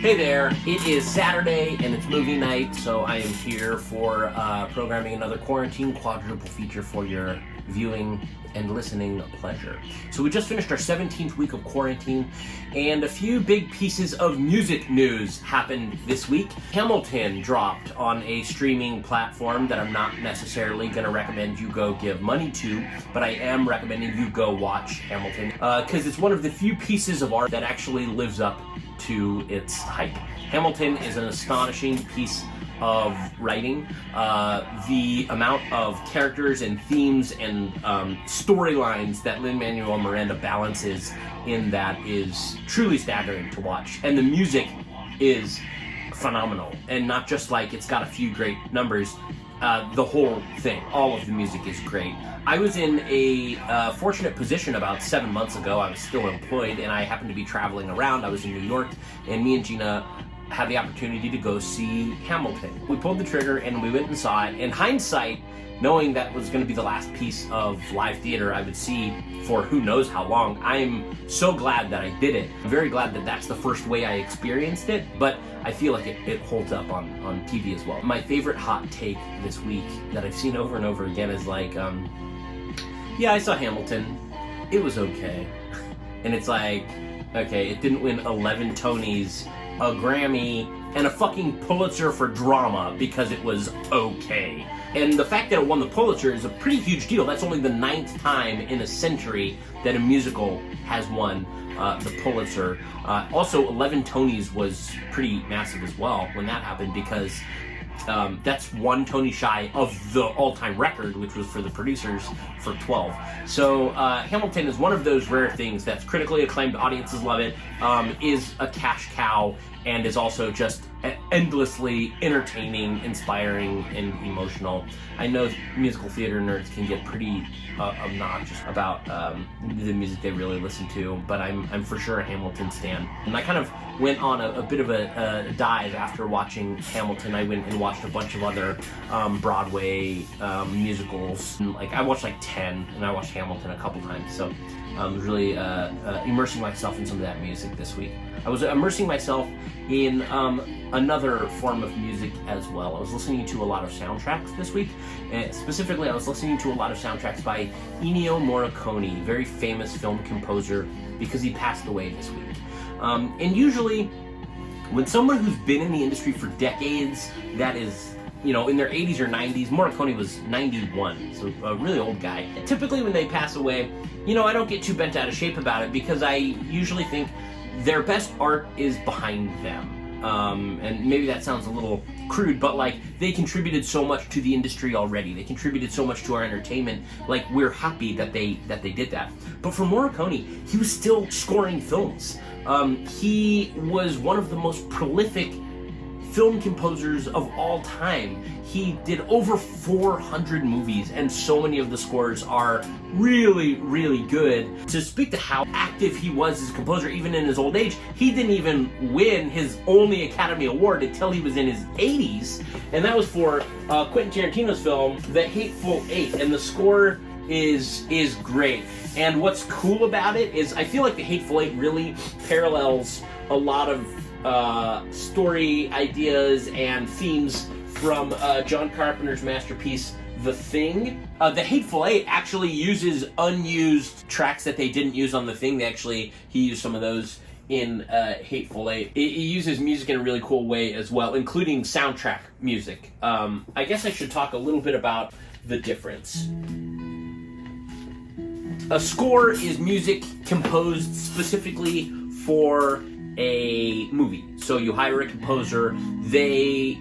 Hey there, it is Saturday and it's movie night, so I am here for programming another quarantine quadruple feature for your viewing and listening pleasure. So we just finished our 17th week of quarantine, and a few big pieces of music news happened this week. Hamilton dropped on a streaming platform that I'm not necessarily going to recommend you go give money to, but I am recommending you go watch Hamilton, because it's one of the few pieces of art that actually lives up to its hype. Hamilton is an astonishing piece of writing. The amount of characters and themes and storylines that Lin-Manuel Miranda balances in that is truly staggering to watch. And the music is phenomenal. And not just like it's got a few great numbers, the whole thing, all of the music is great. I was in a fortunate position about 7 months ago. I was still employed and I happened to be traveling around. I was in New York, and me and Gina had the opportunity to go see Hamilton. We pulled the trigger and we went and saw it. In hindsight, knowing that was going to be the last piece of live theater I would see for who knows how long, I'm so glad that I did it. I'm very glad that that's the first way I experienced it, but I feel like it holds up on TV as well. My favorite hot take this week that I've seen over and over again is like, yeah, I saw Hamilton. It was okay. And it's like, okay, it didn't win 11 Tonys, a Grammy, and a fucking Pulitzer for drama because it was okay. And the fact that it won the Pulitzer is a pretty huge deal. That's only the 9th time in a century that a musical has won the Pulitzer. Also, 11 Tonys was pretty massive as well when that happened, because that's one Tony shy of the all-time record, which was for the producers for 12. So Hamilton is one of those rare things that's critically acclaimed, audiences love it, is a cash cow, and is also just endlessly entertaining, inspiring, and emotional. I know musical theater nerds can get pretty obnoxious about the music they really listen to, but I'm for sure a Hamilton stan. And I kind of went on a bit of a dive after watching Hamilton. I went and watched a bunch of other Broadway musicals. Like I watched like 10, and I watched Hamilton a couple times. So I was really immersing myself in some of that music this week. I was immersing myself in another form of music as well. I was listening to a lot of soundtracks this week. And specifically, I was listening to a lot of soundtracks by Ennio Morricone, very famous film composer, because he passed away this week. And usually, when someone who's been in the industry for decades, that is, you know, in their 80s or 90s, Morricone was 91, so a really old guy. Typically when they pass away, you know, I don't get too bent out of shape about it, because I usually think their best art is behind them. And maybe that sounds a little crude, but like, they contributed so much to the industry already. They contributed so much to our entertainment. Like, we're happy that they did that. But for Morricone, he was still scoring films. He was one of the most prolific film composers of all time. He did over 400 movies, and so many of the scores are really, really good. To speak to how active he was as a composer, even in his old age, he didn't even win his only Academy Award until he was in his 80s, and that was for Quentin Tarantino's film, The Hateful Eight, and the score is great. And what's cool about it is I feel like The Hateful Eight really parallels a lot of story ideas and themes from John Carpenter's masterpiece, The Thing. The Hateful Eight actually uses unused tracks that they didn't use on The Thing. He used some of those in Hateful Eight. It uses music in a really cool way as well, including soundtrack music. I guess I should talk a little bit about the difference. A score is music composed specifically for a movie. So you hire a composer, they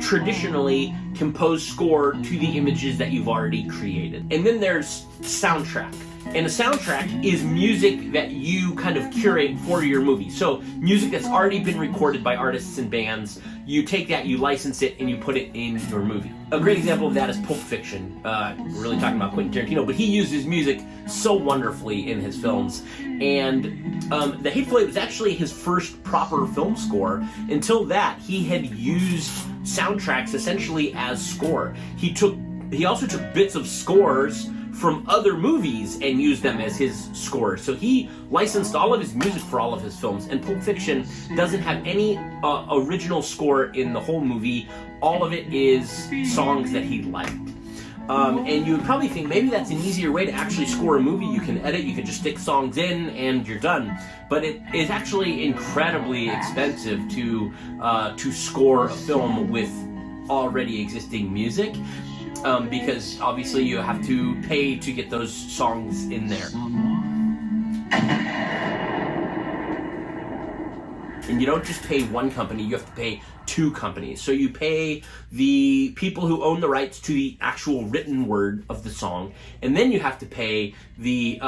traditionally compose score to the images that you've already created. And then there's soundtrack. And a soundtrack is music that you kind of curate for your movie. So music that's already been recorded by artists and bands, you take that, you license it, and you put it in your movie. A great example of that is Pulp Fiction. We're really talking about Quentin Tarantino, but he uses music so wonderfully in his films. And The Hateful Eight was actually his first proper film score. Until that, he had used soundtracks essentially as score. He also took bits of scores from other movies and used them as his scores. So he licensed all of his music for all of his films, and Pulp Fiction doesn't have any original score in the whole movie. All of it is songs that he liked. And you would probably think maybe that's an easier way to actually score a movie. You can edit, you can just stick songs in, and you're done. But it is actually incredibly expensive to score a film with already existing music, because obviously you have to pay to get those songs in there. And you don't just pay one company, you have to pay two companies. So you pay the people who own the rights to the actual written word of the song, and then you have to pay the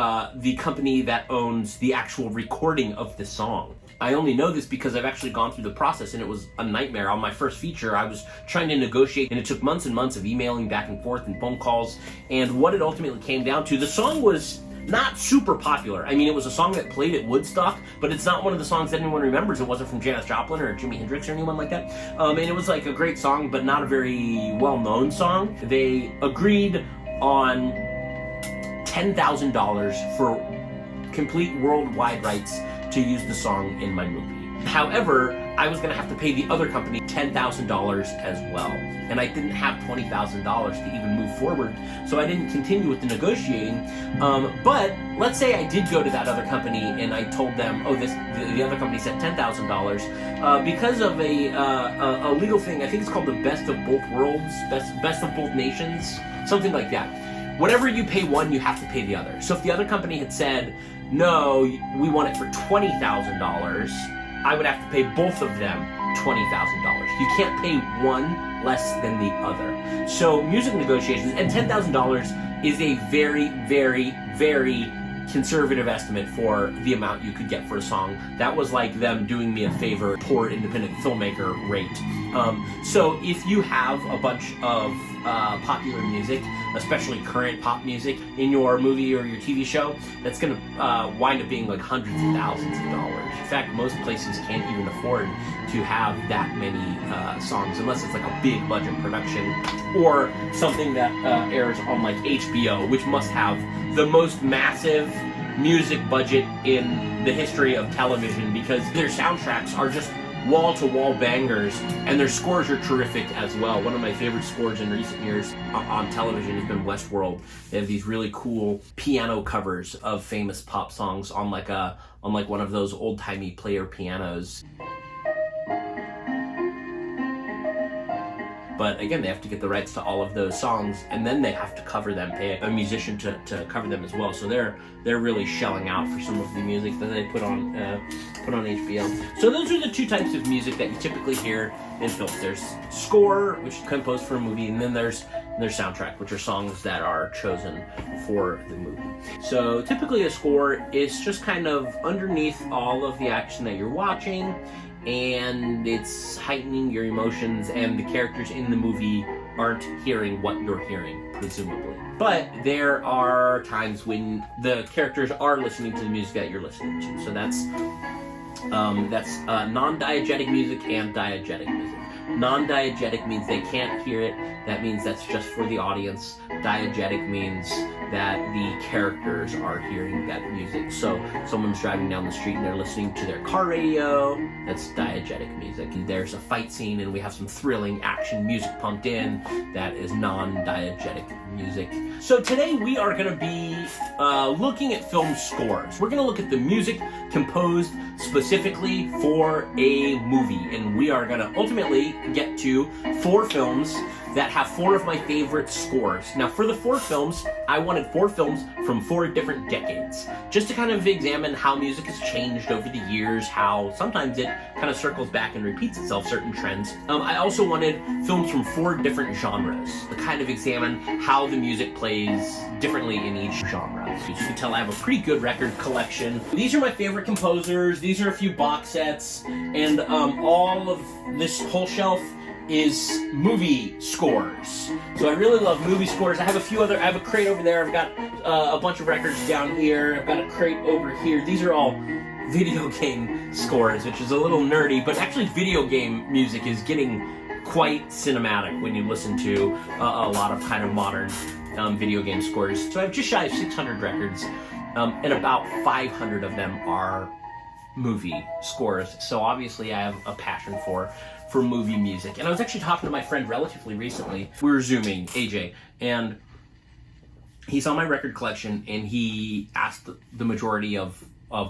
company that owns the actual recording of the song. I only know this because I've actually gone through the process, and it was a nightmare. On my first feature, I was trying to negotiate, and it took months and months of emailing back and forth and phone calls. And what it ultimately came down to, the song was not super popular. I mean, it was a song that played at Woodstock, but it's not one of the songs that anyone remembers. It wasn't from Janis Joplin or Jimi Hendrix or anyone like that. And it was like a great song, but not a very well-known song. They agreed on $10,000 for complete worldwide rights to use the song in my movie. However, I was going to have to pay the other company $10,000 as well, and I didn't have $20,000 to even move forward, so I didn't continue with the negotiating. But let's say I did go to that other company and I told them, oh, the other company said $10,000 because of a legal thing. I think it's called the Best of Both Worlds, Best of Both Nations, something like that. Whatever you pay one, you have to pay the other. So if the other company had said, no, we want it for $20,000, I would have to pay both of them $20,000. You can't pay one less than the other. So music negotiations, and $10,000 is a very, very, very conservative estimate for the amount you could get for a song. That was like them doing me a favor, poor independent filmmaker rate. So if you have a bunch of popular music, especially current pop music, in your movie or your TV show, that's going to wind up being like hundreds of thousands of dollars. In fact, most places can't even afford to have that many songs unless it's like a big budget production or something that airs on like HBO, which must have the most massive music budget in the history of television, because their soundtracks are just wall-to-wall bangers, and their scores are terrific as well. One of my favorite scores in recent years on television has been Westworld. They have these really cool piano covers of famous pop songs on like one of those old-timey player pianos. But again, they have to get the rights to all of those songs, and then they have to cover them, pay a musician to cover them as well. So they're really shelling out for some of the music that they put on HBO. So those are the two types of music that you typically hear in films. There's score, which is composed for a movie, and then there's soundtrack, which are songs that are chosen for the movie. So typically a score is just kind of underneath all of the action that you're watching, and it's heightening your emotions, and the characters in the movie aren't hearing what you're hearing, presumably. But there are times when the characters are listening to the music that you're listening to. So that's non-diegetic music and diegetic music. Non-diegetic means they can't hear it. That means that's just for the audience. Diegetic means that the characters are hearing that music. So someone's driving down the street and they're listening to their car radio. That's diegetic music. And there's a fight scene and we have some thrilling action music pumped in. That is non-diegetic music. So today we are going to be looking at film scores. We're going to look at the music composed specifically for a movie, and we are going to ultimately get to 4 films that have 4 of my favorite scores. Now, for the 4 films, I wanted 4 films from 4 different decades, just to kind of examine how music has changed over the years, how sometimes it kind of circles back and repeats itself, certain trends. I also wanted films from 4 different genres to kind of examine how the music plays differently in each genre. As you can tell, I have a pretty good record collection. These are my favorite composers. These are a few box sets, and all of this whole shelf is movie scores. So I really love movie scores. I have a crate over there. I've got a bunch of records down here. I've got a crate over here. These are all video game scores, which is a little nerdy, but actually video game music is getting quite cinematic when you listen to a lot of kind of modern video game scores. So I have just shy of 600 records, and about 500 of them are movie scores. So obviously I have a passion for movie music. And I was actually talking to my friend relatively recently. We were Zooming, AJ, and he saw my record collection, and he asked the majority of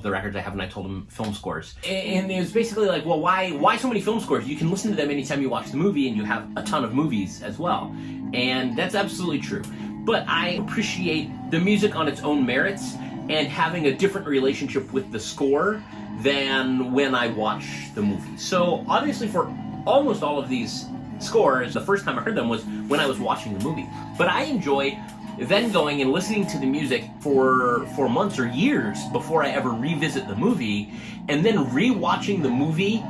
the records I have, and I told him film scores. And it was basically like, well, why so many film scores? You can listen to them anytime you watch the movie, and you have a ton of movies as well. And that's absolutely true. But I appreciate the music on its own merits and having a different relationship with the score than when I watch the movie. So obviously for almost all of these scores, the first time I heard them was when I was watching the movie. But I enjoy then going and listening to the music for months or years before I ever revisit the movie, and then re-watching the movie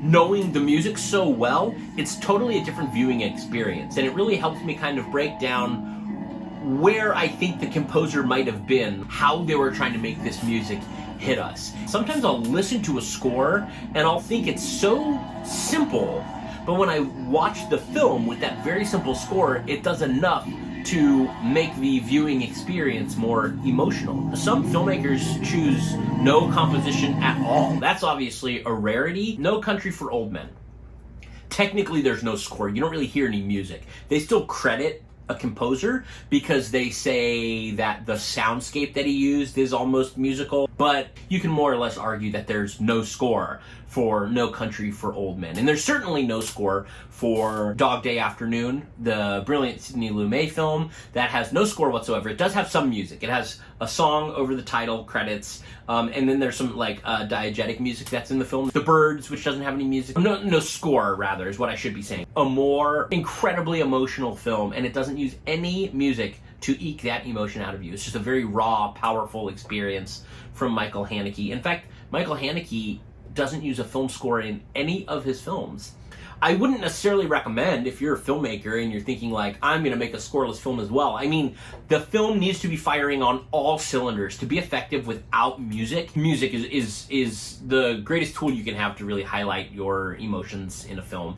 knowing the music so well. It's totally a different viewing experience, and it really helps me kind of break down where I think the composer might have been, how they were trying to make this music hit us. Sometimes I'll listen to a score and I'll think it's so simple, but when I watch the film with that very simple score, it does enough to make the viewing experience more emotional. Some filmmakers choose no composition at all. That's obviously a rarity. No Country for Old Men. Technically, there's no score. You don't really hear any music. They still credit a composer because they say that the soundscape that he used is almost musical, but you can more or less argue that there's no score for No Country for Old Men. And there's certainly no score for Dog Day Afternoon, the brilliant Sidney Lumet film that has no score whatsoever. It does have some music. It has a song over the title credits, and then there's some like diegetic music that's in the film. The Birds, which doesn't have any music. No score, rather, is what I should be saying. A more incredibly emotional film, and it doesn't use any music to eke that emotion out of you. It's just a very raw, powerful experience from Michael Haneke. In fact, Michael Haneke doesn't use a film score in any of his films. I wouldn't necessarily recommend, if you're a filmmaker and you're thinking like, I'm going to make a scoreless film as well. I mean, the film needs to be firing on all cylinders to be effective without music. Music is the greatest tool you can have to really highlight your emotions in a film.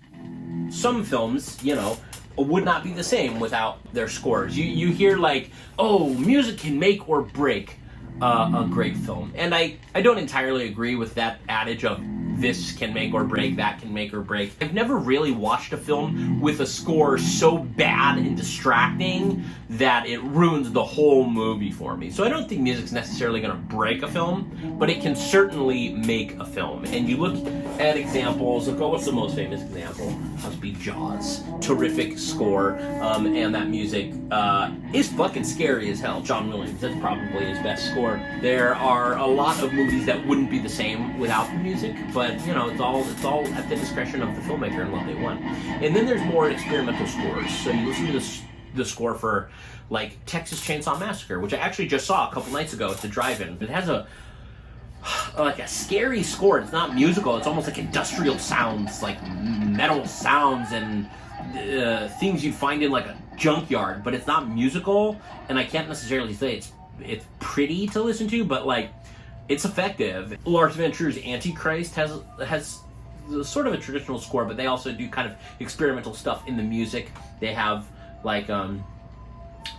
Some films, you know, would not be the same without their scores. You hear like, oh, music can make or break a great film. And I don't entirely agree with that adage of this can make or break, that can make or break. I've never really watched a film with a score so bad and distracting that it ruins the whole movie for me. So I don't think music's necessarily going to break a film, but it can certainly make a film. And you look at examples, look, what's the most famous example? Must be Jaws. Terrific score, and that music is fucking scary as hell. John Williams, that's probably his best score. There are a lot of movies that wouldn't be the same without the music, but you know, it's all at the discretion of the filmmaker and what they want. And then there's more experimental scores. So you listen to the score for like Texas Chainsaw Massacre, which I actually just saw a couple nights ago at the drive-in. It has a scary score. It's not musical. It's almost like industrial sounds, like metal sounds and things you'd find in like a junkyard, but it's not musical. And I can't necessarily say it's pretty to listen to, but like it's effective. Lars von Trier's Antichrist has sort of a traditional score, but they also do kind of experimental stuff in the music. They have like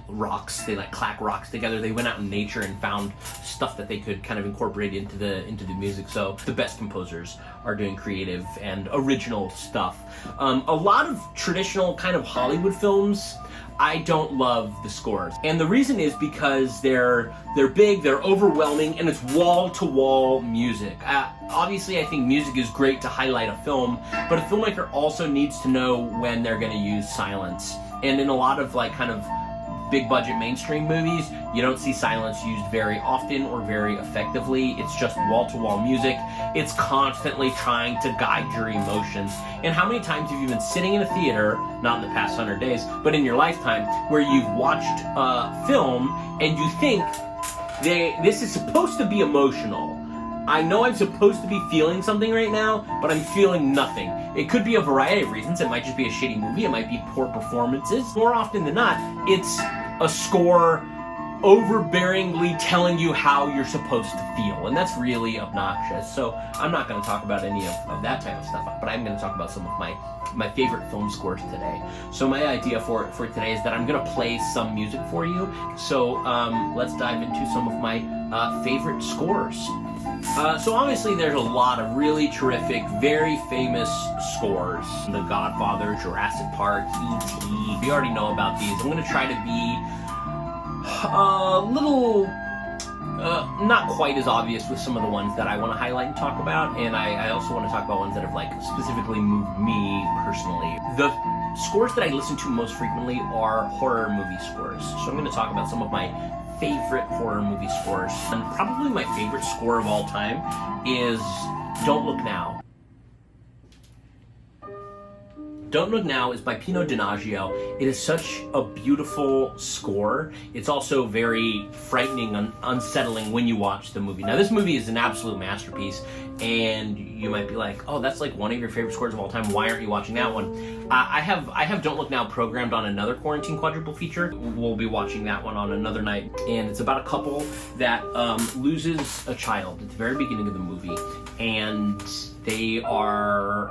rocks, they like clack rocks together. They went out in nature and found stuff that they could kind of incorporate into the music. So the best composers are doing creative and original stuff. A lot of traditional kind of Hollywood films, I don't love the scores. And the reason is because they're big, they're overwhelming, and it's wall-to-wall music. Obviously, I think music is great to highlight a film, but a filmmaker also needs to know when they're going to use silence. And in a lot of like kind of big budget mainstream movies, you don't see silence used very often or very effectively. It's just wall-to-wall music. It's constantly trying to guide your emotions. And how many times have you been sitting in a theater, not in the past 100 days, but in your lifetime, where you've watched a film and you think, this is supposed to be emotional. I know I'm supposed to be feeling something right now, but I'm feeling nothing. It could be a variety of reasons. It might just be a shitty movie. It might be poor performances. More often than not, it's a score overbearingly telling you how you're supposed to feel, and that's really obnoxious. So I'm not going to talk about any of that type of stuff, but I'm going to talk about some of my favorite film scores today. So my idea for today is that I'm going to play some music for you. So let's dive into some of my favorite scores. So obviously there's a lot of really terrific, very famous scores. The Godfather, Jurassic Park, E.T. We already know about these. I'm going to try to be a little not quite as obvious with some of the ones that I want to highlight and talk about, and I also want to talk about ones that have like specifically moved me personally. The scores that I listen to most frequently are horror movie scores. So I'm going to talk about some of my favorite horror movie scores, and probably my favorite score of all time is Don't Look Now. Don't Look Now is by Pino Donaggio. It is such a beautiful score. It's also very frightening and unsettling when you watch the movie. Now, this movie is an absolute masterpiece, and you might be like, oh, that's like one of your favorite scores of all time. Why aren't you watching that one? I have Don't Look Now programmed on another quarantine quadruple feature. We'll be watching that one on another night. And it's about a couple that loses a child at the very beginning of the movie. And they are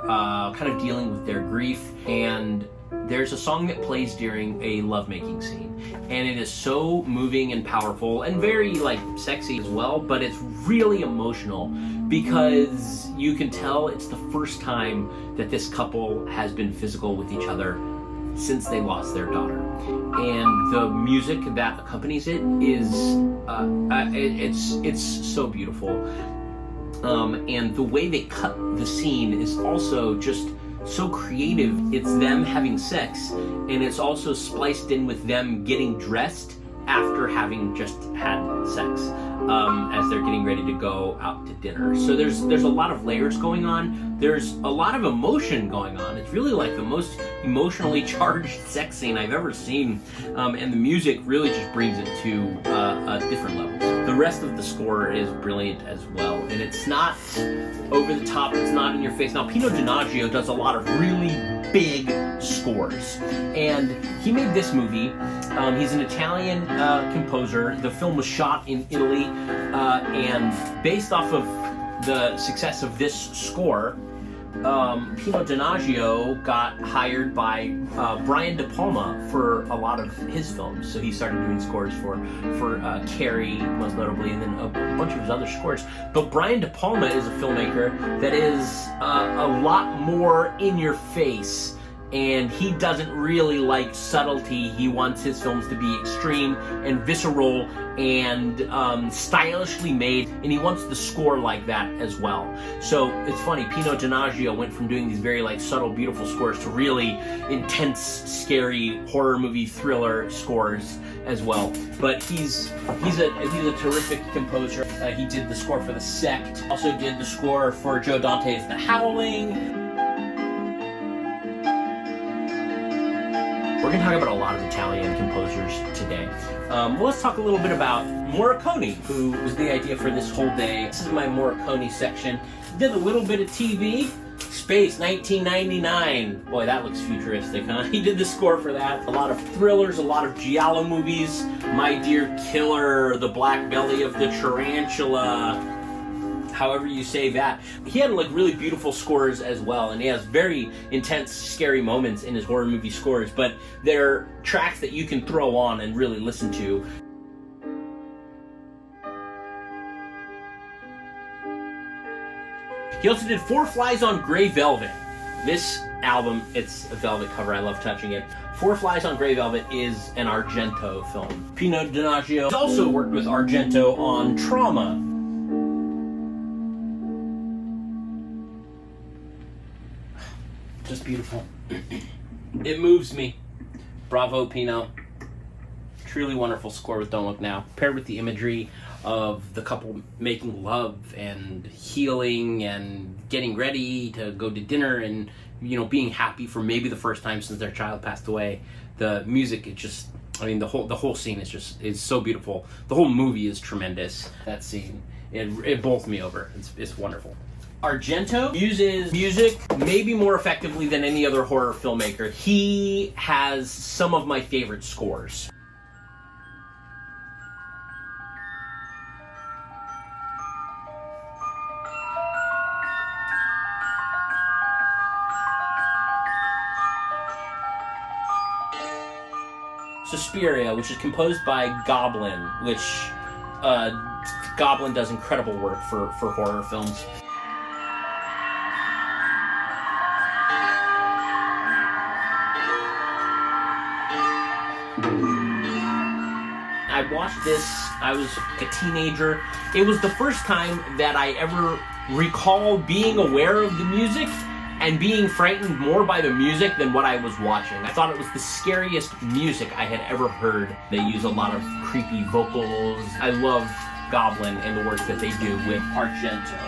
kind of dealing with their grief, and there's a song that plays during a lovemaking scene, and it is so moving and powerful and very like sexy as well, but it's really emotional because you can tell it's the first time that this couple has been physical with each other since they lost their daughter, and the music that accompanies it is it's so beautiful. And the way they cut the scene is also just so creative. It's them having sex, and it's also spliced in with them getting dressed after having just had sex, as they're getting ready to go out to dinner. So there's a lot of layers going on. There's a lot of emotion going on. It's really like the most emotionally charged sex scene I've ever seen, and the music really just brings it to a different level. The rest of the score is brilliant as well, and it's not over the top, it's not in your face. Now, Pino Donaggio does a lot of really big scores, and he made this movie. He's an Italian composer. The film was shot in Italy, and based off of the success of this score, Pino Donaggio got hired by Brian De Palma for a lot of his films. So he started doing scores for Carrie, most notably, and then a bunch of his other scores. But Brian De Palma is a filmmaker that is a lot more in your face, and he doesn't really like subtlety. He wants his films to be extreme and visceral and stylishly made, and he wants the score like that as well. So it's funny, Pino Donaggio went from doing these very like subtle, beautiful scores to really intense, scary horror movie thriller scores as well. But he's a terrific composer. He did the score for The Sect, also did the score for Joe Dante's The Howling. We're going to talk about a lot of Italian composers today. Well, let's talk a little bit about Morricone, who was the idea for this whole day. This is my Morricone section. Did a little bit of TV. Space, 1999. Boy, that looks futuristic, huh? He did the score for that. A lot of thrillers, a lot of giallo movies. My Dear Killer, The Black Belly of the Tarantula, however you say that. He had like really beautiful scores as well, and he has very intense, scary moments in his horror movie scores, but they're tracks that you can throw on and really listen to. He also did Four Flies on Grey Velvet. This album, it's a velvet cover, I love touching it. Four Flies on Grey Velvet is an Argento film. Pino Donaggio has also worked with Argento on Trauma. Just beautiful. It moves me. Bravo, Pino. Truly wonderful score with Don't Look Now. Paired with the imagery of the couple making love and healing and getting ready to go to dinner and, you know, being happy for maybe the first time since their child passed away. The music, it just, I mean, the whole scene is so beautiful. The whole movie is tremendous. That scene, it bowls me over. It's wonderful. Argento uses music maybe more effectively than any other horror filmmaker. He has some of my favorite scores. Suspiria, which is composed by Goblin, which Goblin does incredible work for horror films. I watched this, I was a teenager. It was the first time that I ever recall being aware of the music and being frightened more by the music than what I was watching. I thought it was the scariest music I had ever heard. They use a lot of creepy vocals. I love Goblin and the work that they do with Argento.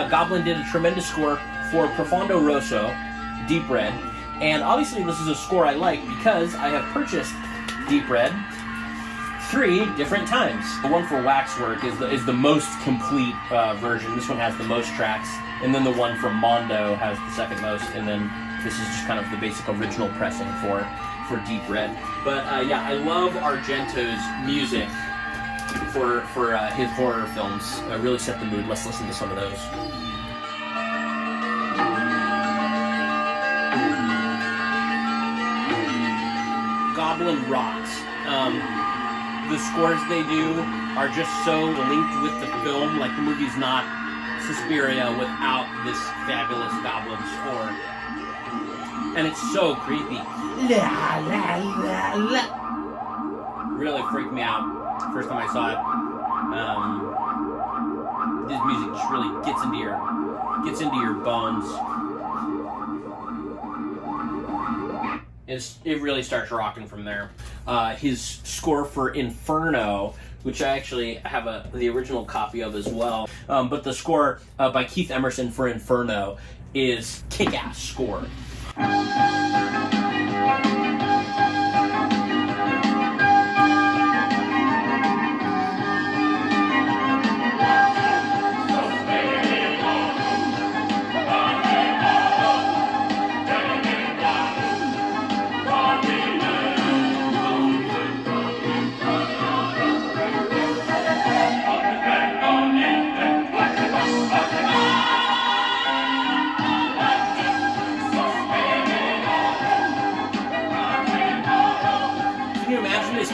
Goblin did a tremendous score for Profondo Rosso, Deep Red, and obviously this is a score I like because I have purchased Deep Red 3 different times. The one for Waxwork is the most complete version. This one has the most tracks, and then the one from Mondo has the second most, and then this is just kind of the basic original pressing for Deep Red. But yeah, I love Argento's music for his horror films. Really set the mood. Let's listen to some of those. Goblin rocks. The scores they do are just so linked with the film. Like, the movie's not Suspiria without this fabulous Goblin score. And it's so creepy. La, la, la, la. Really freaked me out first time I saw it. This music just really gets into your bones. It really starts rocking from there. His score for Inferno, which I actually have the original copy of as well, but the score by Keith Emerson for Inferno is kick-ass score.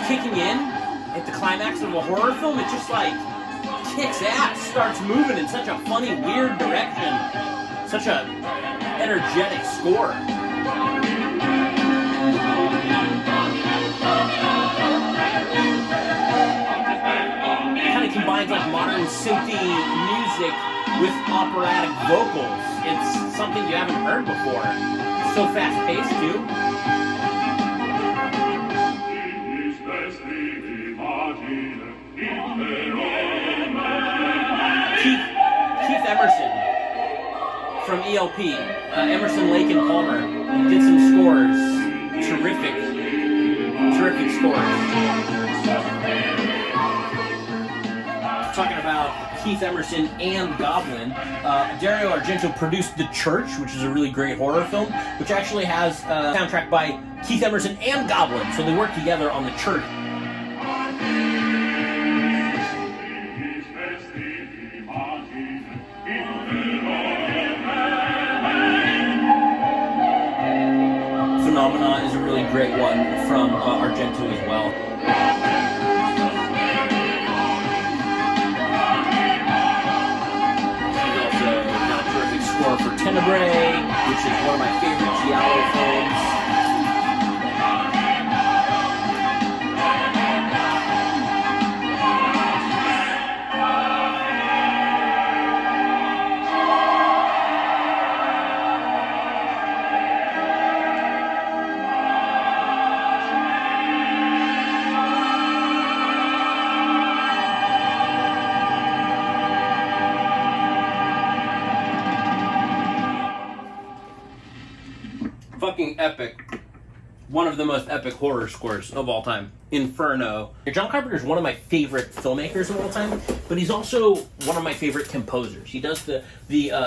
Kicking in at the climax of a horror film, it just like kicks ass, starts moving in such a funny, weird direction. Such a energetic score. It kind of combines like modern synthy music with operatic vocals. It's something you haven't heard before. It's so fast-paced too. Keith Emerson from ELP, Emerson, Lake and Palmer, did some scores. Terrific scores. Talking about Keith Emerson and Goblin, Dario Argento produced The Church, which is a really great horror film, which actually has a soundtrack by Keith Emerson and Goblin, so they work together on The Church. Phenomena is a really great one from Argento as well. He's also got a terrific score for Tenebrae, which is one of my favorite giallo films. Fucking epic. One of the most epic horror scores of all time. Inferno. John Carpenter is one of my favorite filmmakers of all time, but he's also one of my favorite composers. He does the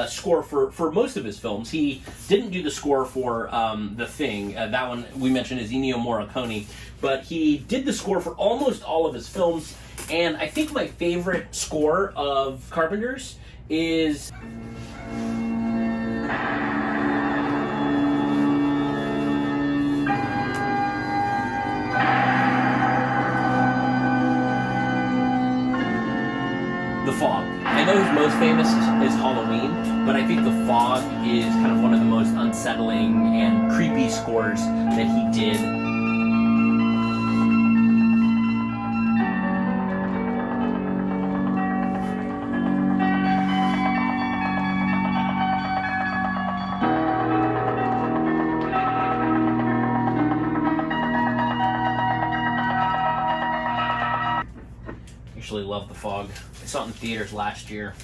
score for most of his films. He didn't do the score for The Thing. That one we mentioned is Ennio Morricone, but he did the score for almost all of his films. And I think my favorite score of Carpenter's is The Fog. I know his most famous is Halloween, but I think The Fog is kind of one of the most unsettling and creepy scores that he did. Actually love The Fog. I saw it in theaters last year.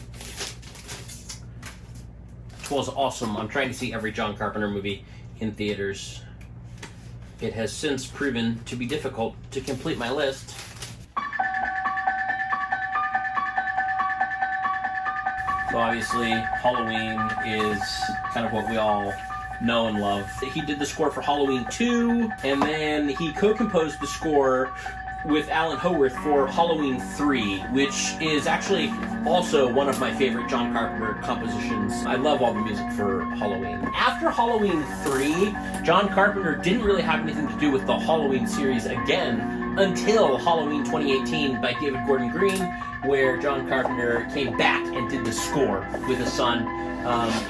It was awesome. I'm trying to see every John Carpenter movie in theaters. It has since proven to be difficult to complete my list. So obviously, Halloween is kind of what we all know and love. He did the score for Halloween 2, and then he co-composed the score with Alan Howarth for Halloween 3, which is actually also one of my favorite John Carpenter compositions. I love all the music for Halloween. After Halloween 3, John Carpenter didn't really have anything to do with the Halloween series again until Halloween 2018 by David Gordon Green, where John Carpenter came back and did the score with his son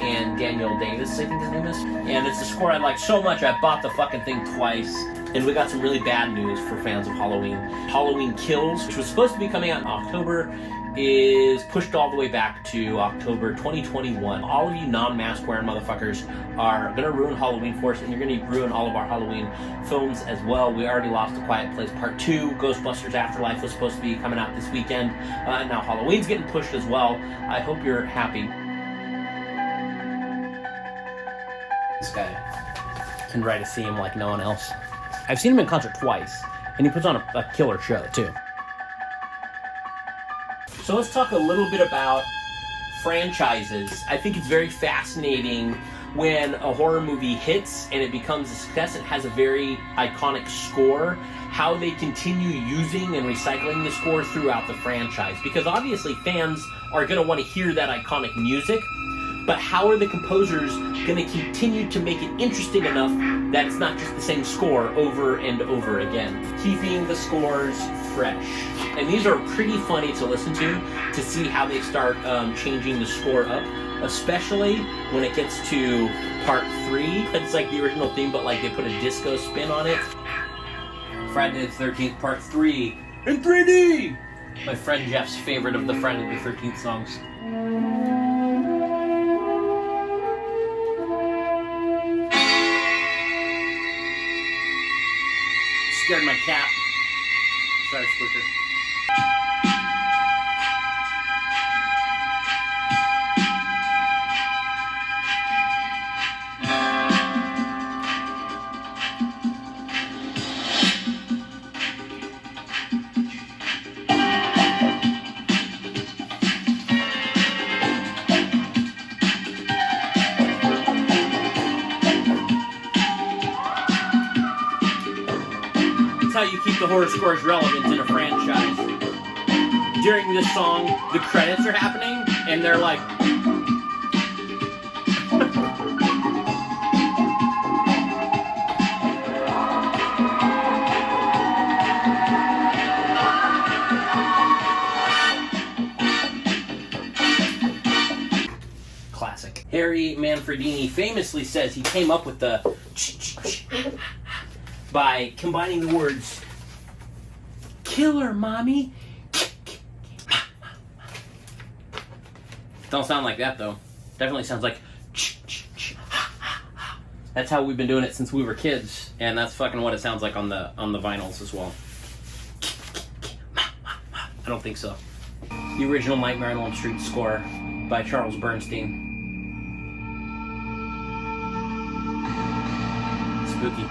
and Daniel Davis, I think his name is. And it's a score I like so much, I bought the fucking thing twice. And we got some really bad news for fans of Halloween. Halloween Kills, which was supposed to be coming out in October, is pushed all the way back to October 2021. All of you non-mask wearing motherfuckers are gonna ruin Halloween for us, and you're gonna ruin all of our Halloween films as well. We already lost A Quiet Place Part 2. Ghostbusters Afterlife was supposed to be coming out this weekend. Now Halloween's getting pushed as well. I hope you're happy. This guy can write a theme like no one else. I've seen him in concert twice, and he puts on a killer show, too. So let's talk a little bit about franchises. I think it's very fascinating when a horror movie hits and it becomes a success. It has a very iconic score, how they continue using and recycling the score throughout the franchise. Because obviously fans are going to want to hear that iconic music, but how are the composers going to continue to make it interesting enough that it's not just the same score over and over again? Keeping the scores fresh. And these are pretty funny to listen to see how they start changing the score up, especially when it gets to part 3. It's like the original theme, but like they put a disco spin on it. Friday the 13th, part 3 in 3D! My friend Jeff's favorite of the Friday the 13th songs. Scared my cat. Sorry, Squeaker. How you keep the horror scores relevant in a franchise. During this song, the credits are happening, and they're like... Classic. Harry Manfredini famously says he came up with the by combining the words "killer, mommy." Don't sound like that though. Definitely sounds like. That's how we've been doing it since we were kids, and that's fucking what it sounds like on the vinyls as well. I don't think so. The original Nightmare on Elm Street score by Charles Bernstein. Spooky.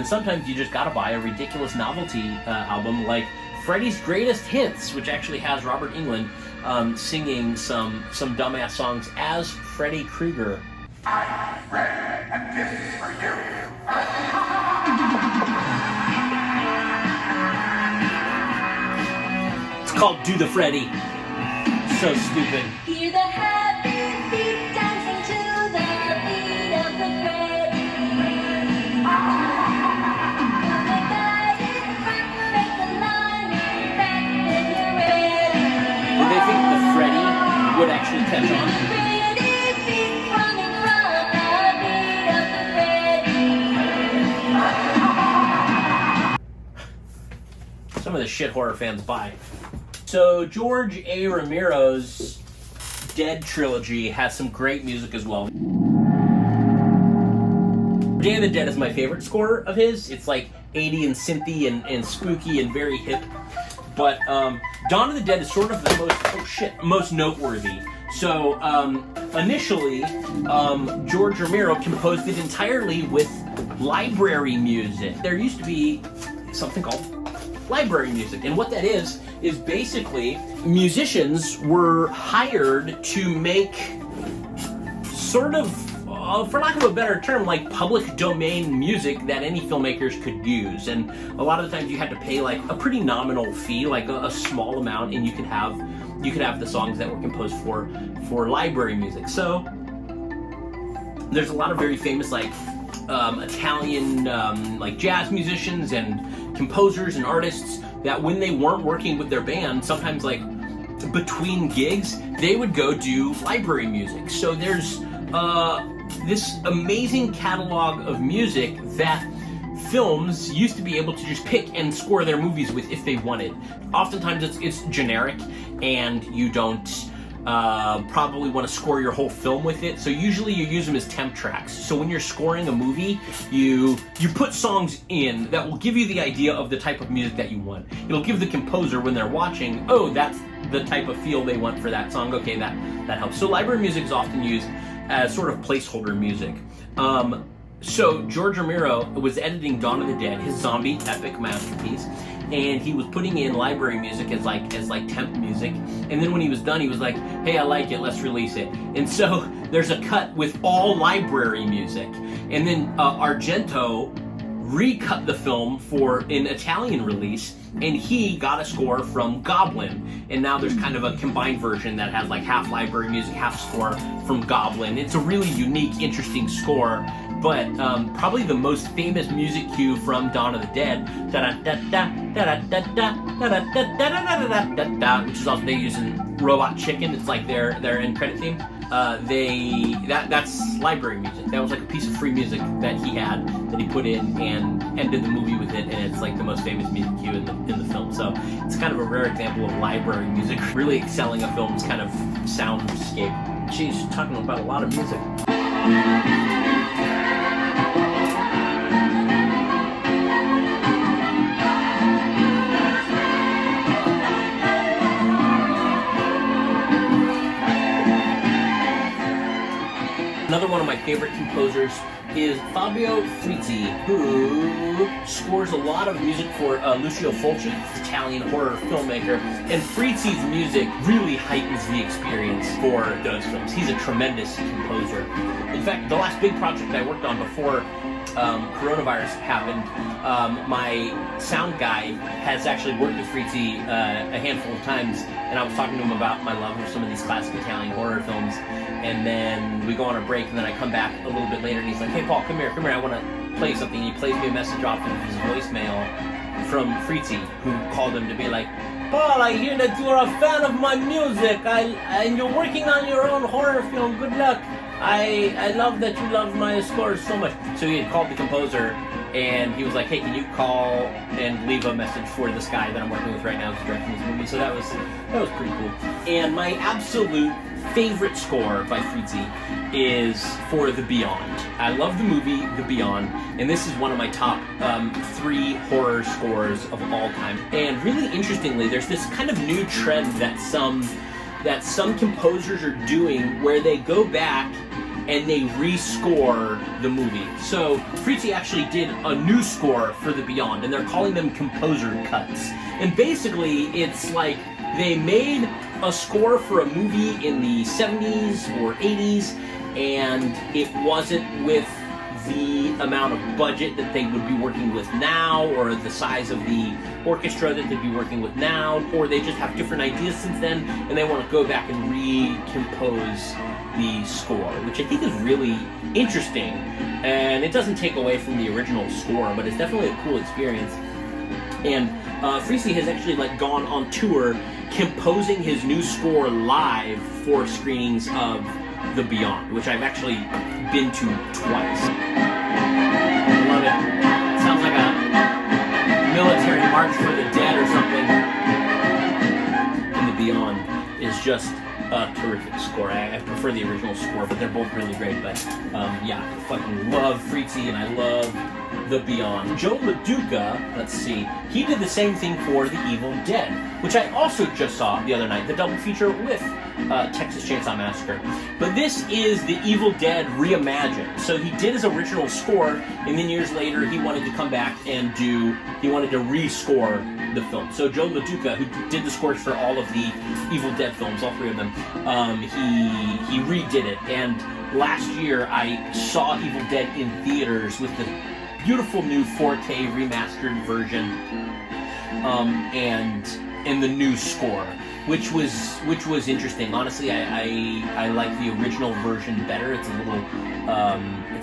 then sometimes you just gotta buy a ridiculous novelty album like Freddie's Greatest Hits, which actually has Robert Englund singing some dumbass songs as Freddy Krueger. I'm Freddy, and this is for you. It's called Do the Freddy. So stupid. Hear the happy feet dancing to the beat of the Freddy. Come guide it, make the line back when you're ready. Did they think the Freddy would actually catch on? Pretty feet running from the beat of the Freddy. Some of the shit horror fans buy. So George A. Romero's Dead trilogy has some great music as well. Day of the Dead is my favorite score of his. It's like 80 and synthy and spooky and very hip. But Dawn of the Dead is sort of the most noteworthy. So initially, George Romero composed it entirely with library music. There used to be something called library music, and what that is basically musicians were hired to make sort of, for lack of a better term, like public domain music that any filmmakers could use. And a lot of the times you had to pay like a pretty nominal fee, like a small amount, and you could have the songs that were composed for library music. So there's a lot of very famous like Italian like jazz musicians and composers and artists that when they weren't working with their band, sometimes like between gigs, they would go do library music. So there's this amazing catalog of music that films used to be able to just pick and score their movies with if they wanted. Oftentimes it's generic and you don't probably want to score your whole film with it, so usually you use them as temp tracks. So when you're scoring a movie, you put songs in that will give you the idea of the type of music that you want. It'll give the composer, when they're watching, oh, that's the type of feel they want for that song. Okay, that helps. So library music is often used as sort of placeholder music. So George Romero was editing Dawn of the Dead, his zombie epic masterpiece, and he was putting in library music as like temp music. And then when he was done, he was like, "Hey, I like it. Let's release it." And so there's a cut with all library music, and then Argento recut the film for an Italian release, and he got a score from Goblin. And now there's kind of a combined version that has like half library music, half score from Goblin. It's a really unique, interesting score. But probably the most famous music cue from Dawn of the Dead, which is also they use in Robot Chicken. It's like their end credit theme. That's library music. That was like a piece of free music that he had that he put in and ended the movie with it, and it's like the most famous music cue in the film. So it's kind of a rare example of library music really excelling a film's kind of soundscape. She's talking about a lot of music. Another one of my favorite composers is Fabio Frizzi, who scores a lot of music for Lucio Fulci, Italian horror filmmaker. And Frizzi's music really heightens the experience for those films. He's a tremendous composer. In fact, the last big project I worked on before coronavirus happened, my sound guy has actually worked with Frizzi a handful of times, and I was talking to him about my love of some of these classic Italian horror films. And then we go on a break, and then I come back a little bit later, and he's like, "Hey, Paul, come here, I want to play you something." He plays me a message off of his voicemail from Frizzi, who called him to be like, "Paul, I hear that you're a fan of my music, and you're working on your own horror film. Good luck. I love that you love my scores so much." So he had called the composer, and he was like, "Hey, can you call and leave a message for this guy that I'm working with right now who's directing this movie?" So that was pretty cool. And my absolute favorite score by Frizzi is for The Beyond. I love the movie The Beyond, and this is one of my top 3 horror scores of all time. And really interestingly, there's this kind of new trend that some composers are doing where they go back and they rescore the movie. So Fritzi actually did a new score for The Beyond, and they're calling them composer cuts. And basically, it's like they made a score for a movie in the 70s or 80s, and it wasn't with the amount of budget that they would be working with now, or the size of the orchestra that they'd be working with now, or they just have different ideas since then, and they want to go back and recompose the score, which I think is really interesting. And it doesn't take away from the original score, but it's definitely a cool experience. And Fritzi has actually gone on tour composing his new score live for screenings of The Beyond, which I've actually been to twice. I love it. Sounds like a military march for the dead or something. And The Beyond is just a terrific score. I prefer the original score, but they're both really great. But yeah, I fucking love Fritzi and I love The Beyond. Joe LaDuca, let's see, he did the same thing for The Evil Dead, which I also just saw the other night, the double feature with Texas Chainsaw Massacre. But this is The Evil Dead reimagined. So he did his original score, and then years later he wanted to come back and he wanted to rescore the film. So Joe LaDuca, who did the scores for all of the Evil Dead films, all three of them, he redid it. And last year I saw Evil Dead in theaters with the beautiful new 4K remastered version, and the new score, which was interesting. Honestly, I like the original version better. It's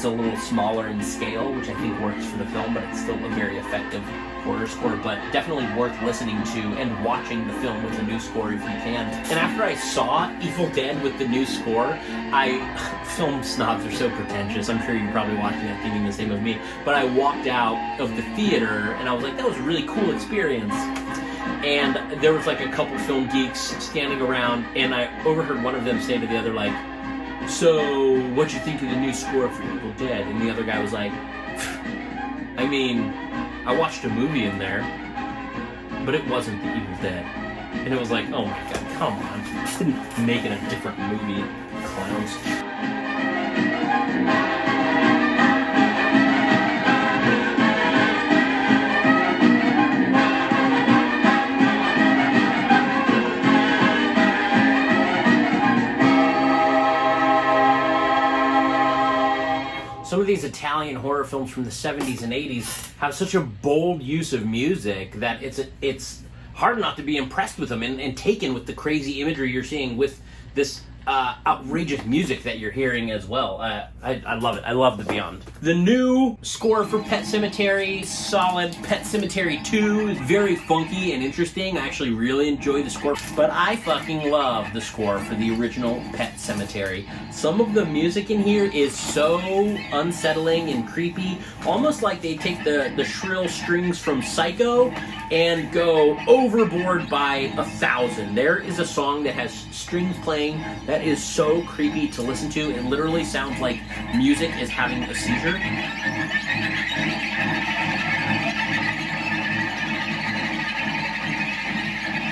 a little smaller in scale, which I think works for the film, but it's still a very effective horror score. But definitely worth listening to and watching the film with the new score if you can. And after I saw Evil Dead with the new score, film snobs are so pretentious. I'm sure you're probably watching that thinking the same of me. But I walked out of the theater and I was like, that was a really cool experience. And there was a couple film geeks standing around, and I overheard one of them say to the other, so what'd you think of the new score for Evil Dead? And the other guy was like, I mean, I watched a movie in there, but it wasn't The Evil Dead. And it was like, oh my god, come on. Didn't make it a different movie, clowns. Some of these Italian horror films from the 70s and 80s have such a bold use of music that it's hard not to be impressed with them and taken with the crazy imagery you're seeing with this outrageous music that you're hearing as well. I love it. I love The Beyond. The new score for Pet Sematary, solid. Pet Sematary 2 is very funky and interesting. I actually really enjoy the score, but I fucking love the score for the original Pet Sematary. Some of the music in here is so unsettling and creepy, almost like they take the shrill strings from Psycho and go overboard by 1,000. There is a song that has strings playing that is so creepy to listen to. It literally sounds like music is having a seizure.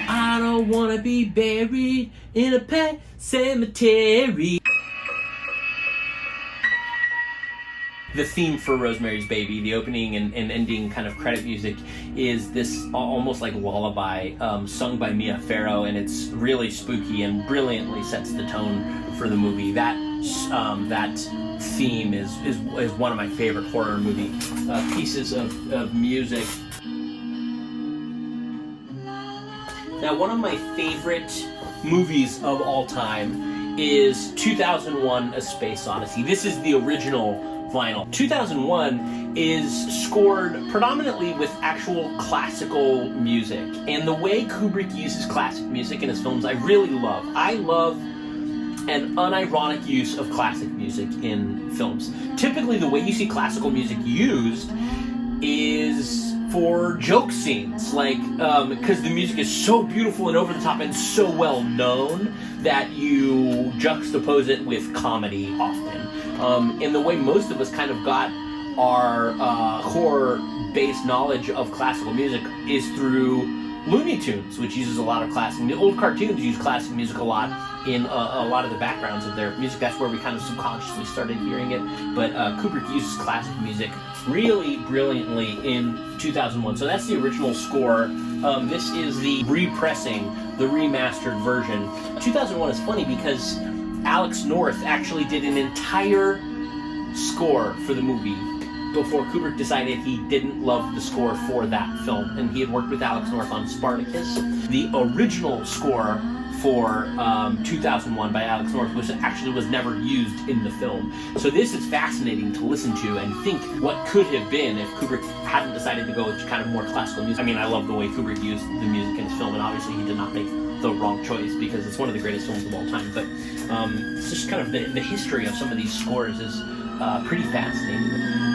I don't wanna be buried in a pet cemetery. The theme for Rosemary's Baby, the opening and ending kind of credit music, is this almost like lullaby sung by Mia Farrow, and it's really spooky and brilliantly sets the tone for the movie. That theme is one of my favorite horror movie pieces of music. Now, one of my favorite movies of all time is 2001: A Space Odyssey. This is the original vinyl. 2001 is scored predominantly with actual classical music, and the way Kubrick uses classic music in his films I really love. I love an unironic use of classic music in films. Typically the way you see classical music used is for joke scenes, because the music is so beautiful and over the top and so well known that you juxtapose it with comedy often. And the way most of us kind of got our horror-based knowledge of classical music is through Looney Tunes, which uses a lot of classic music. Old cartoons use classic music a lot in a lot of the backgrounds of their music. That's where we kind of subconsciously started hearing it. But Kubrick uses classic music really brilliantly in 2001. So that's the original score. This is the repressing, the remastered version. 2001 is funny because Alex North actually did an entire score for the movie before Kubrick decided he didn't love the score for that film, and he had worked with Alex North on Spartacus. The original score for 2001 by Alex North was never used in the film. So this is fascinating to listen to and think what could have been if Kubrick hadn't decided to go with kind of more classical music. I mean, I love the way Kubrick used the music in his film, and obviously he did not make the wrong choice because it's one of the greatest films of all time. But it's just kind of the history of some of these scores is pretty fascinating.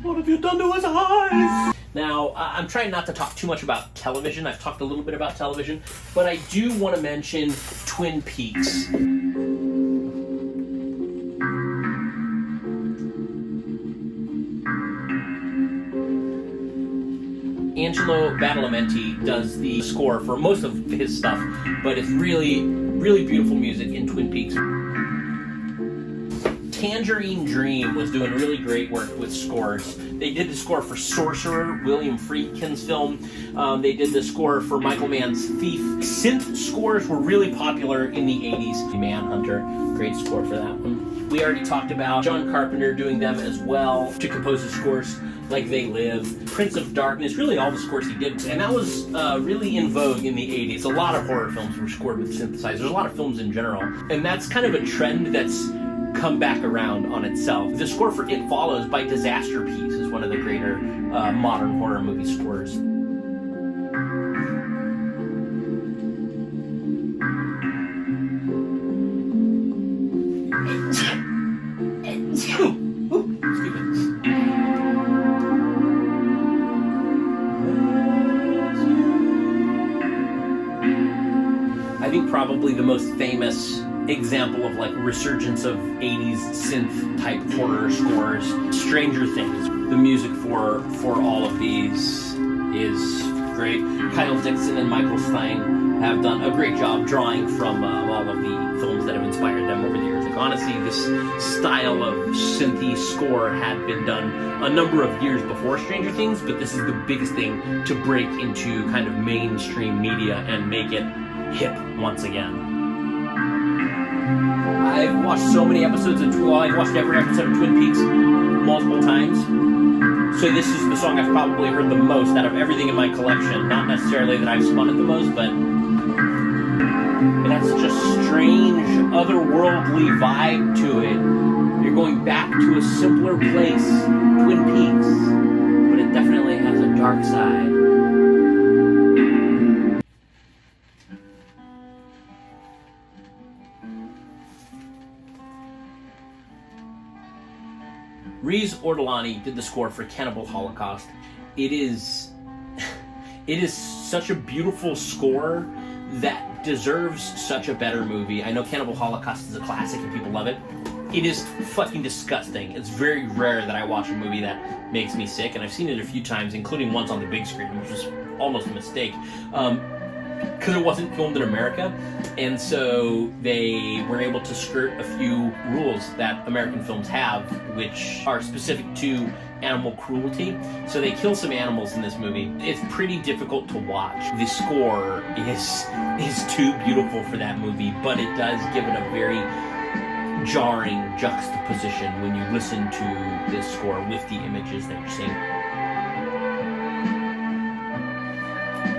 What have you done to his eyes? Now, I'm trying not to talk too much about television. I've talked a little bit about television, but I do want to mention Twin Peaks. Angelo Badalamenti does the score for most of his stuff, but it's really, really beautiful music in Twin Peaks. Tangerine Dream was doing really great work with scores. They did the score for Sorcerer, William Friedkin's film. They did the score for Michael Mann's Thief. Synth scores were really popular in the 80s. Manhunter, great score for that one. We already talked about John Carpenter doing them as well to compose his scores like They Live. Prince of Darkness, really all the scores he did. And that was really in vogue in the 80s. A lot of horror films were scored with synthesizers, a lot of films in general. And that's kind of a trend that's come back around on itself. The score for It Follows by Disaster Piece is one of the greater modern horror movie scores. I think probably the most famous example of like resurgence of 80s synth type horror scores, Stranger Things. The music for all of these is great. Kyle Dixon and Michael Stein have done a great job drawing from all of the films that have inspired them over the years. Like honestly, this style of synthy score had been done a number of years before Stranger Things, but this is the biggest thing to break into kind of mainstream media and make it hip once again. I've watched so many episodes of I've watched every episode of Twin Peaks multiple times. So this is the song I've probably heard the most out of everything in my collection. Not necessarily that I've spun it the most, but it has such a strange, otherworldly vibe to it. You're going back to a simpler place, Twin Peaks, but it definitely has a dark side. Riz Ortolani did the score for Cannibal Holocaust. It is such a beautiful score that deserves such a better movie. I know Cannibal Holocaust is a classic and people love it. It is fucking disgusting. It's very rare that I watch a movie that makes me sick, and I've seen it a few times, including once on the big screen, which was almost a mistake. Because it wasn't filmed in America, and so they were able to skirt a few rules that American films have, which are specific to animal cruelty. So they kill some animals in this movie. It's pretty difficult to watch. The score is too beautiful for that movie, but it does give it a very jarring juxtaposition when you listen to this score with the images that you're seeing.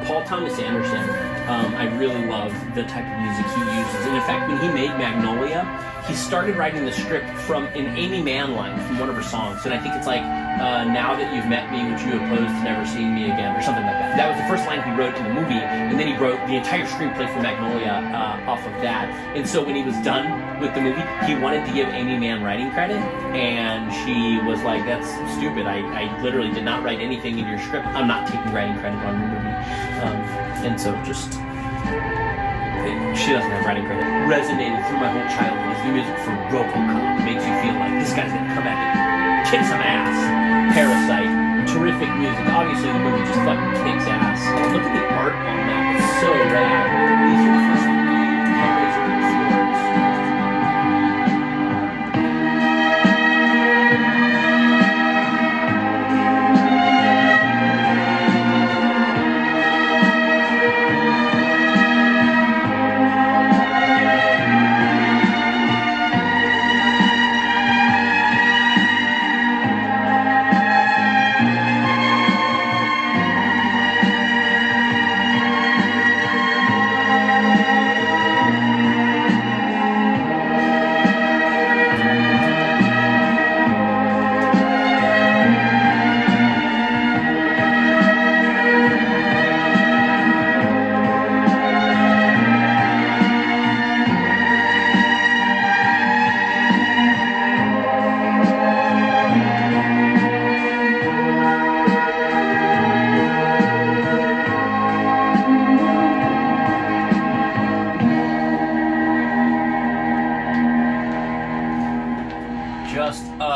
Paul Thomas Anderson, I really love the type of music he uses. And in fact, when he made Magnolia, he started writing the script from an Amy Mann line from one of her songs. And I think it's like now that you've met me, would you oppose to never seeing me again, or something like that. That was the first line he wrote in the movie, and then he wrote the entire screenplay for Magnolia off of that. And so when he was done with the movie, he wanted to give Amy Mann writing credit, and she was like, that's stupid. I literally did not write anything in your script. I'm not taking writing credit on your movie. And so just, she doesn't have writing credit. Resonated through my whole childhood is the music from RoboCop. Makes you feel like this guy's gonna come back and kick some ass. Parasite, terrific music. Obviously the movie just fucking kicks ass. Oh, look at the art on that. It's so rad. These are the first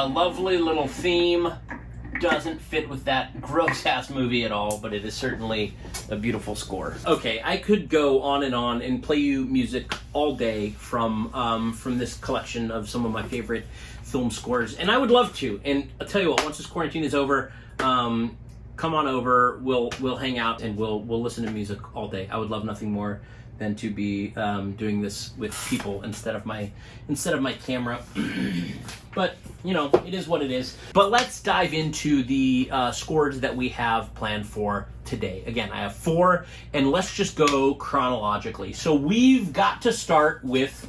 lovely little theme. Doesn't fit with that gross-ass movie at all, but it is certainly a beautiful score. Okay, I could go on and play you music all day from this collection of some of my favorite film scores, and I would love to. And I'll tell you what, once this quarantine is over, come on over. We'll hang out and we'll listen to music all day. I would love nothing more than to be doing this with people instead of my camera. But, you know, it is what it is. But let's dive into the scores that we have planned for today. Again, I have 4, and let's just go chronologically. So we've got to start with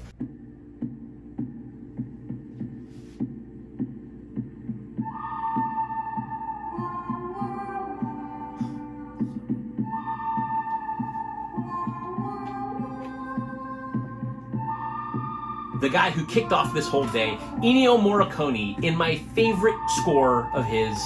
the guy who kicked off this whole day, Ennio Morricone, in my favorite score of his,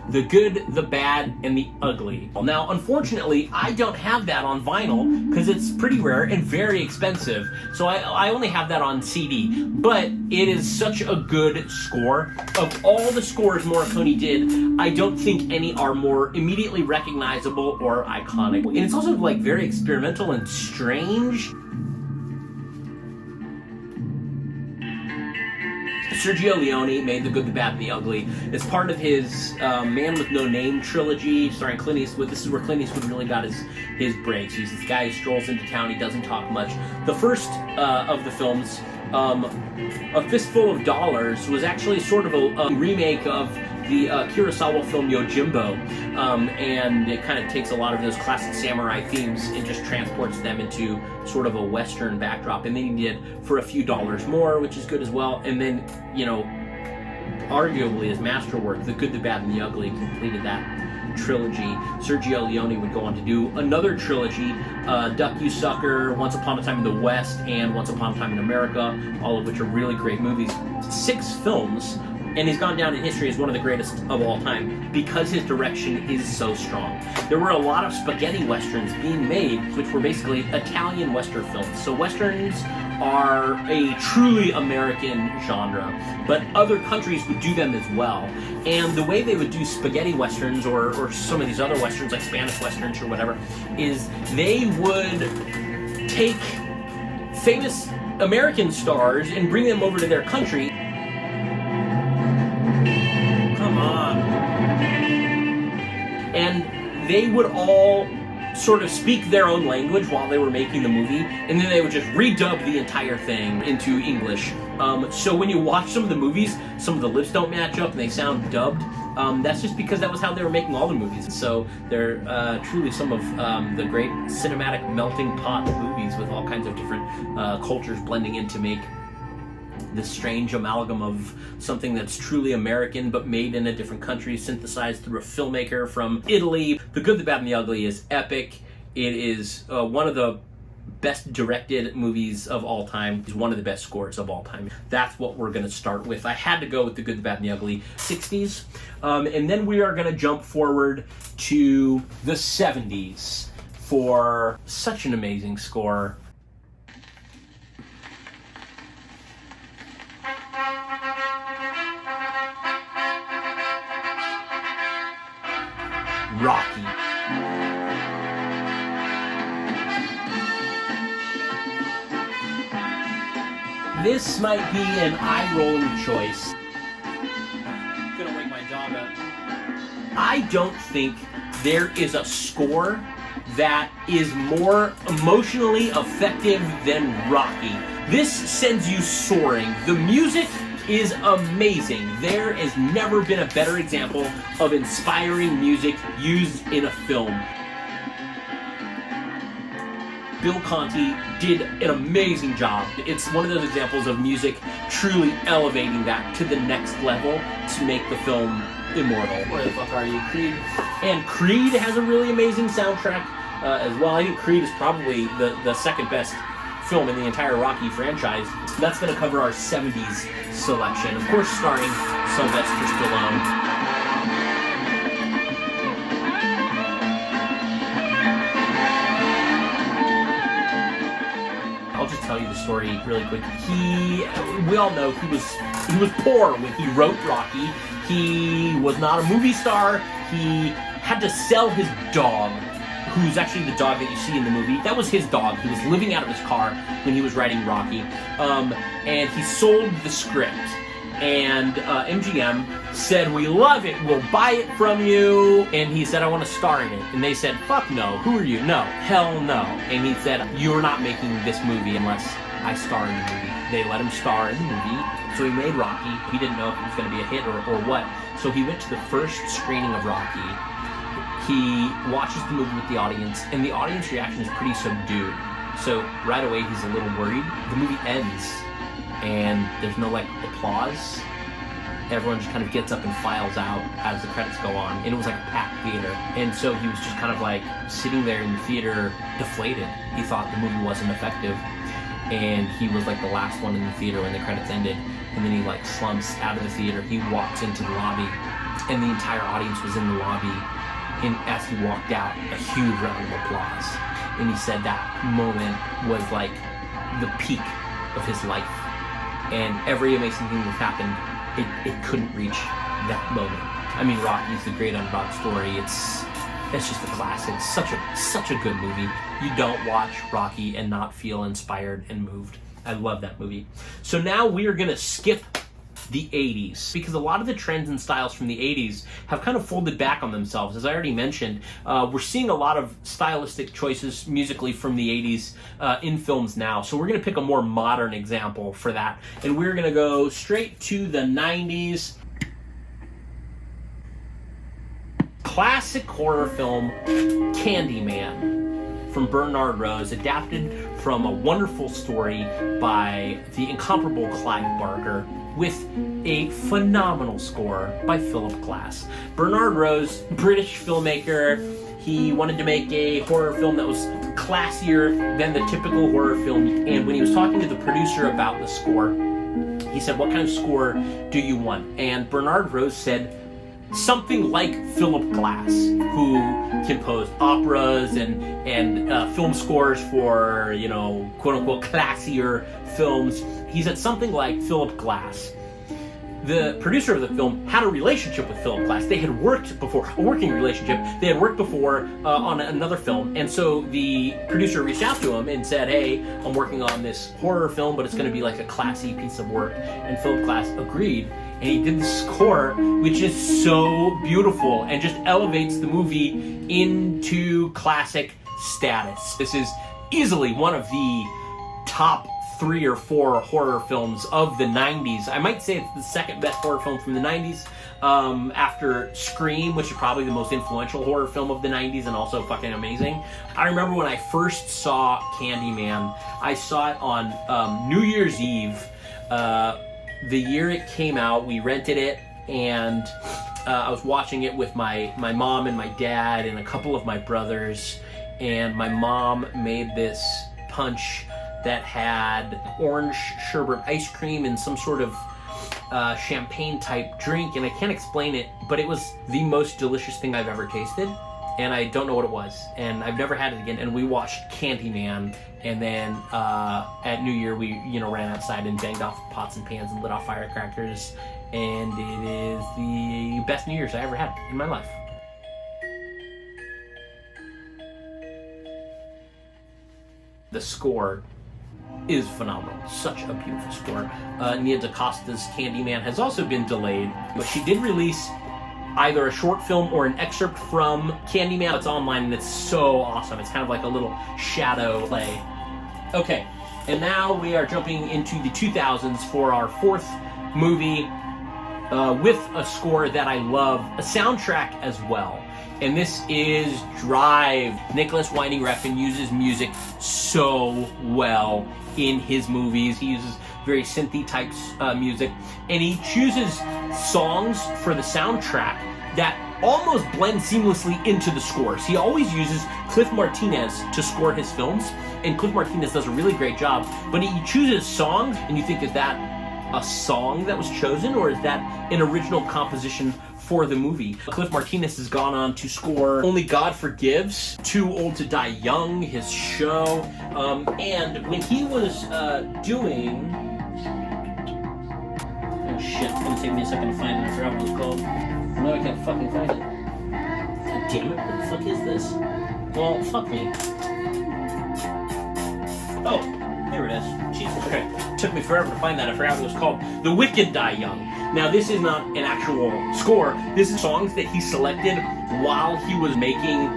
The Good, the Bad, and the Ugly. Now, unfortunately, I don't have that on vinyl because it's pretty rare and very expensive, so I only have that on CD. But it is such a good score. Of all the scores Morricone did, I don't think any are more immediately recognizable or iconic. And it's also like very experimental and strange. Sergio Leone made The Good, the Bad, and the Ugly. It's part of his Man with No Name trilogy, starring Clint Eastwood. This is where Clint Eastwood really got his breaks. He's this guy who strolls into town. He doesn't talk much. The first of the films, A Fistful of Dollars, was actually sort of a remake of the Kurosawa film Yojimbo, and it kind of takes a lot of those classic samurai themes and just transports them into sort of a Western backdrop. And then he did For a Few Dollars More, which is good as well. And then, you know, arguably his masterwork, The Good, the Bad, and the Ugly, completed that trilogy. Sergio Leone would go on to do another trilogy, Duck You Sucker, Once Upon a Time in the West, and Once Upon a Time in America, all of which are really great movies. 6 films. And he's gone down in history as one of the greatest of all time because his direction is so strong. There were a lot of spaghetti westerns being made, which were basically Italian western films. So westerns are a truly American genre, but other countries would do them as well. And the way they would do spaghetti westerns or some of these other westerns like Spanish westerns or whatever is they would take famous American stars and bring them over to their country. And they would all sort of speak their own language while they were making the movie, and then they would just redub the entire thing into English. So when you watch some of the movies, some of the lips don't match up and they sound dubbed. That's just because that was how they were making all the movies. So they're truly some of the great cinematic melting pot movies with all kinds of different cultures blending in to make this strange amalgam of something that's truly American but made in a different country, synthesized through a filmmaker from Italy. The Good, the Bad, and the Ugly is epic. It is one of the best directed movies of all time. It's one of the best scores of all time. That's what we're going to start with. I had to go with The Good, the Bad, and the Ugly. 60s. And then we are going to jump forward to the 70s for such an amazing score. Rocky. This might be an eye-rolling choice. I'm gonna wake my dog up. I don't think there is a score that is more emotionally effective than Rocky. This sends you soaring. The music is amazing. There has never been a better example of inspiring music used in a film. Bill Conti did an amazing job. It's one of those examples of music truly elevating that to the next level to make the film immortal. Where the fuck are you, Creed? And Creed has a really amazing soundtrack as well. I think Creed is probably the second best film in the entire Rocky franchise. That's going to cover our 70s selection. Of course, starring Sylvester Stallone. I'll just tell you the story really quick. We all know he was poor when he wrote Rocky. He was not a movie star. He had to sell his dog, who's actually the dog that you see in the movie. That was his dog. He was living out of his car when he was writing Rocky. And he sold the script. And MGM said, "We love it, we'll buy it from you." And he said, "I want to star in it." And they said, "Fuck no, who are you? No, hell no." And he said, "You're not making this movie unless I star in the movie." They let him star in the movie. So he made Rocky. He didn't know if it was going to be a hit or what. So he went to the first screening of Rocky. He watches the movie with the audience, and the audience reaction is pretty subdued. So right away he's a little worried. The movie ends, and there's no applause. Everyone just kind of gets up and files out as the credits go on, and it was like a packed theater. And so he was just kind of sitting there in the theater, deflated. He thought the movie wasn't effective, and he was the last one in the theater when the credits ended. And then he slumps out of the theater. He walks into the lobby, and the entire audience was in the lobby. And as he walked out, a huge round of applause. And he said that moment was the peak of his life. And every amazing thing that happened, it couldn't reach that moment. I mean, Rocky's the great underdog story. It's just a classic. Such a good movie. You don't watch Rocky and not feel inspired and moved. I love that movie. So now we are gonna skip the 80s, because a lot of the trends and styles from the 80s have kind of folded back on themselves. As I already mentioned, we're seeing a lot of stylistic choices musically from the 80s in films now. So we're going to pick a more modern example for that. And we're going to go straight to the 90s. Classic horror film, Candyman, from Bernard Rose, adapted from a wonderful story by the incomparable Clive Barker, with a phenomenal score by Philip Glass. Bernard Rose, British filmmaker, he wanted to make a horror film that was classier than the typical horror film, and when he was talking to the producer about the score, he said, "What kind of score do you want?" And Bernard Rose said, "Something like Philip Glass, who composed operas and film scores for, quote-unquote classier films." He said something like Philip Glass. The producer of the film had a relationship with Philip Glass. They had worked before, a working relationship. They had worked before on another film. And so the producer reached out to him and said, "Hey, I'm working on this horror film, but it's going to be a classy piece of work." And Philip Glass agreed. And he did the score, which is so beautiful and just elevates the movie into classic status. This is easily one of the top 3 or 4 horror films of the 90s. I might say it's the second best horror film from the 90s, after Scream, which is probably the most influential horror film of the 90s and also fucking amazing. I remember when I first saw Candyman, I saw it on New Year's Eve. The year it came out, we rented it, and I was watching it with my mom and my dad and a couple of my brothers, and my mom made this punch that had orange sherbet ice cream and some sort of champagne type drink, and I can't explain it, but it was the most delicious thing I've ever tasted, and I don't know what it was, and I've never had it again. And we watched Candyman, and then at New Year we ran outside and banged off pots and pans and lit off firecrackers, and it is the best New Year's I ever had in my life. The score is phenomenal. Such a beautiful score. Nia DaCosta's Candyman has also been delayed, but she did release either a short film or an excerpt from Candyman. It's online and it's so awesome. It's kind of like a little shadow play. Okay, and now we are jumping into the 2000s for our fourth movie with a score that I love, a soundtrack as well. And this is Drive. Nicholas Winding Refn uses music so well in his movies. He uses very synthy types music, and he chooses songs for the soundtrack that almost blend seamlessly into the scores. He always uses Cliff Martinez to score his films, and Cliff Martinez does a really great job, but he chooses songs, and you think, is that a song that was chosen, or is that an original composition for the movie? Cliff Martinez has gone on to score Only God Forgives, Too Old to Die Young, his show, and when he was doing... Oh shit, it's gonna take me a second to find it. I forgot what it was called. No, I can't fucking find it. God damn it, what the fuck is this? Well, fuck me. Oh, here it is. Jesus. Okay, took me forever to find that. I forgot what it was called. The Wicked Die Young. Now, this is not an actual score. This is songs that he selected while he was making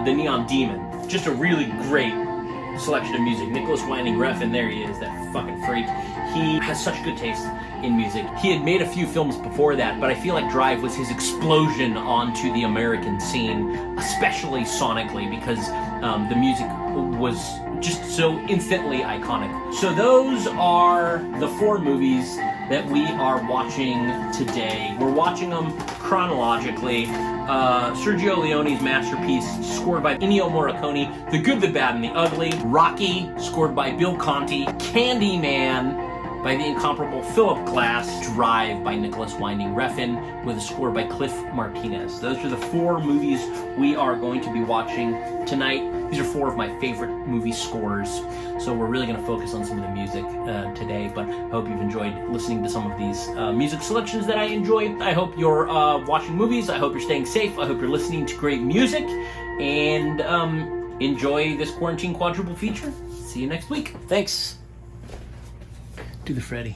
The Neon Demon. Just a really great selection of music. Nicholas Winding Refn, there he is, that fucking freak. He has such good taste in music. He had made a few films before that, but I feel like Drive was his explosion onto the American scene, especially sonically, because the music was just so instantly iconic. So those are the four movies that we are watching today. We're watching them chronologically. Sergio Leone's masterpiece, scored by Ennio Morricone, The Good, the Bad, and the Ugly. Rocky, scored by Bill Conti. Candyman, by the incomparable Philip Glass. Drive by Nicholas Winding Refn, with a score by Cliff Martinez. Those are the four movies we are going to be watching tonight. These are four of my favorite movie scores, so we're really going to focus on some of the music today, but I hope you've enjoyed listening to some of these music selections that I enjoy. I hope you're watching movies. I hope you're staying safe. I hope you're listening to great music, and enjoy this quarantine quadruple feature. See you next week. Thanks. Do the Freddy.